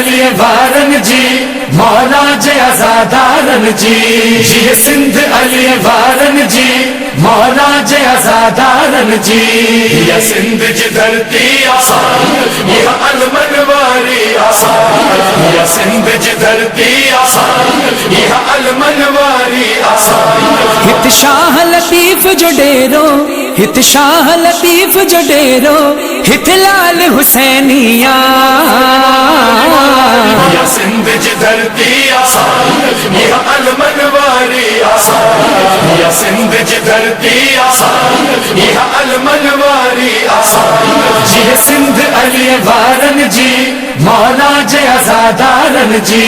علی Warren جی مولا جے آزادارن جی یہ سندھ علی Warren جی مولا جے آزادارن جی یا سندھ جی دھرتی آسان یہ علمن واری آسان یا سندھ جی دھرتی آسان یہ علمن واری آسان ہت شاہ لطیف جو ڈیرو ہت شاہ لطیف جو ڈیرو ہت لال حسینیا یا سندھ جی دھرتی آسان یہ علمن واری آسان یا سندھ جی دھرتی آسان یہ علمن واری آسان یہ سندھ علی وارن جی مولا جے آزادارن جی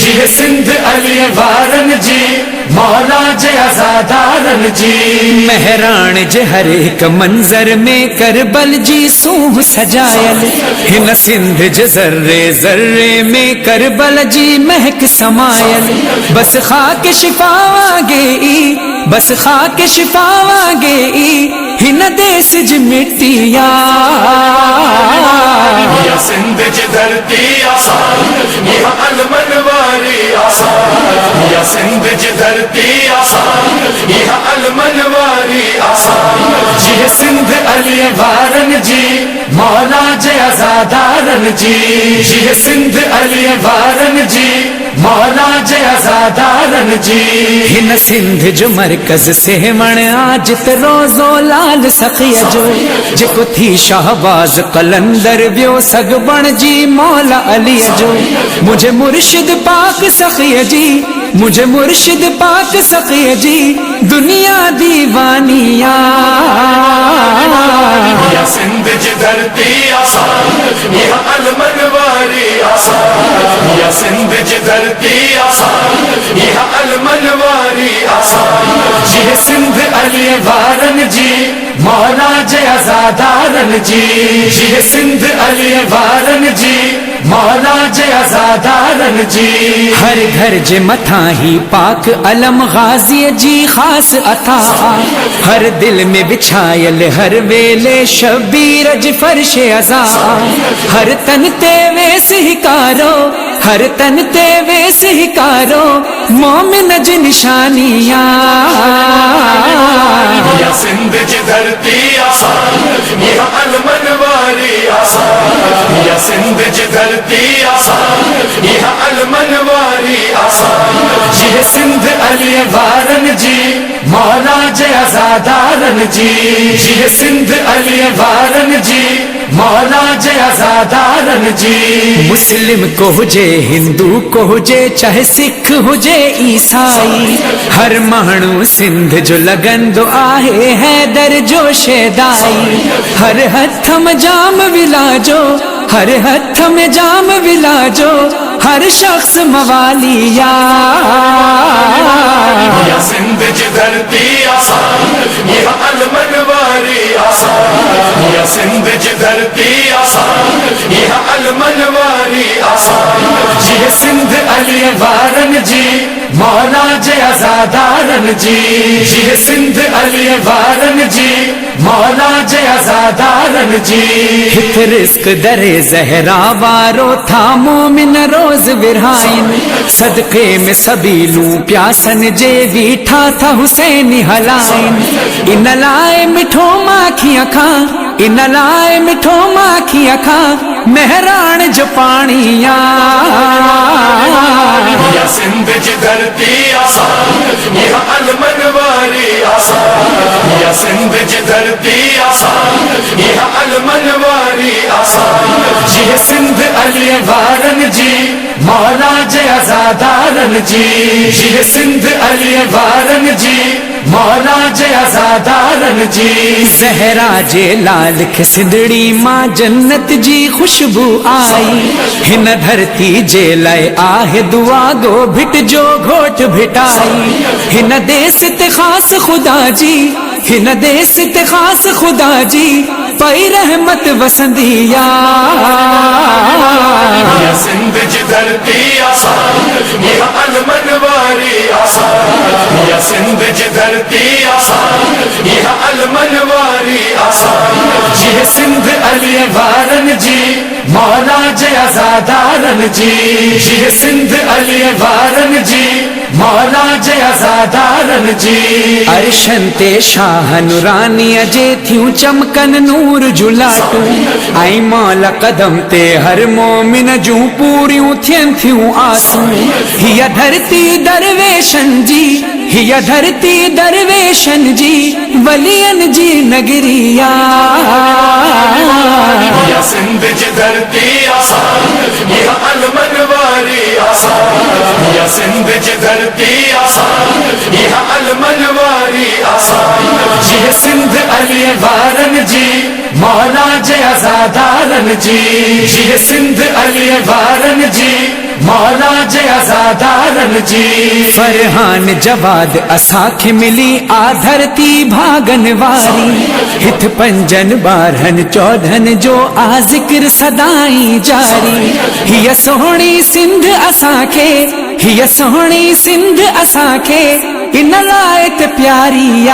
یہ سندھ علی وارن جی مولا جے آزادارن جی مہران جے ہر ایک منظر میں کربل جی سوہ سجائل ہن سندھ جے ذرے ذرے میں کربل جی مہک سمائل بس خاک شفا واگے ای بس خاک شفا واگے ای ہن دیس جی مٹیا یا سندھ جی دھرتی آسان یہ علمن واری آسان یا سندھ جی دھرتی آسان یہ علمن واری آسان یہ سندھ علی وارن جی مولا جے آزادارن جی یہ سندھ علی وارن جی مولا جے آزادارن جی ہن سندھ جو مرکز سے من آج روزو لال سخیہ جو جکو تھی شہباز قلندر بیو سگ بن جی مولا علی جو مجھے مرشد پاک سخیہ جی مجھے مرشد پاک سخیہ جی دنیا دیوانیاں یا سندھ جی دھرتی آسان یہ علمن واری آسان یا سندھ جی دھرتی آسان یہ علمن واری آسان یہ سندھ علی وارن جی مولا جے آزادارن جی یہ سندھ علی وارن جی مولا جے آزادارن جی ہر گھر جے متھا ہی پاک علم غازی جی خاص عطا ہر دل میں بچھائل ہر ویلے شبیر جی فرش عزا ہر تن تے ویس ہی کارو ہر تن تے ویس ہی کارو مومن جی نشانیاں یا سندھ جی دھرتی آسان یہ علمن واری آسان یا سندھ جی دھرتی آسان یہ علمن واری آسان یہ سندھ علی وارن جی مولا جے آزادارن جی یہ سندھ علی وارن جی مولا جے آزادارن جی مسلم کو ہوجے ہندو کو ہوجے چاہے سکھ ہوجے عیسائی ہر مہنو سندھ جو لگندو آہے حیدر جو شیدائی ہر ہتھ میں جام ولاجو ہر ہتھ میں جام ولاجو ہر شخص موالیا یا سندھ جی دھرتی آسان یہ علمن واری آسان یا سندھ جی دھرتی آسان یہ علمن واری آسان یہ سندھ علی وارن جی مولا جے آزادارن جی یہ سندھ علی وارن جی مولا جے آزادارن جی ہت رزق در زہرا وارو تھا مومن روز ورہائن صدقے میں سبیلوں پیاسن جے ویٹھا تھا حسین ہلائن ان لائے مٹھو ماکھیاں کھاں ان لائے مٹھو ماکھیاں کھاں مہران جو پانیاں یا سندھ جی دھرتی آسان یہ علمن واری آسان یا سندھ جی دھرتی آسان یہ علمن واری آسان یہ سندھ علی وارن جی مولا جے آزادارن جی یہ سندھ علی وارن جی مولا جے آزادارن جی زہرا جے لال کے سندڑی ماں جنت جی خوشبو آئی ہن دھرتی جے لائے آہ دعا گو بھٹ جو گھوٹ بھٹائی ہن دیس تے خاص خدا جی ہن دیس تے خاص خدا جی پئی رحمت وسندیا یا سندھ جی دھرتی آسان یہ علمن واری آسان یا سندھ جی دھرتی آسان یہ علمن واری آسان یہ سندھ علی وارن جی مولا جے آزادارن جی یہ سندھ علی وارن جی مولا جے آزادارن جی عرشن تے شاہ نورانی جے تھیوں چمکن نور جلاٹو آئی مولا قدم تے ہر مومن جو پوریوں تھیوں آسوں ہی دھرتی درویشن جی ہی دھرتی درویشن جی ولین جی نگریا یا سندھ جی دھرتی آسان یہ علمن واری آسان یا سندھ جی دھرتی آسان یہ علمن واری آسان یہ سندھ علی وارن جی مولا جے آزادارن جی یہ سندھ علی وارن جی مولا جے آزادارن جی فرحان جواد اساکھ ملی آ دھرتی بھاگن واری ہتھ پنجن بارہن چودھن جو آ ذکر صدائیں جاری ہی سوہنی سندھ اساکھے ہی سوہنی سندھ اساکھے ان لائت پیاری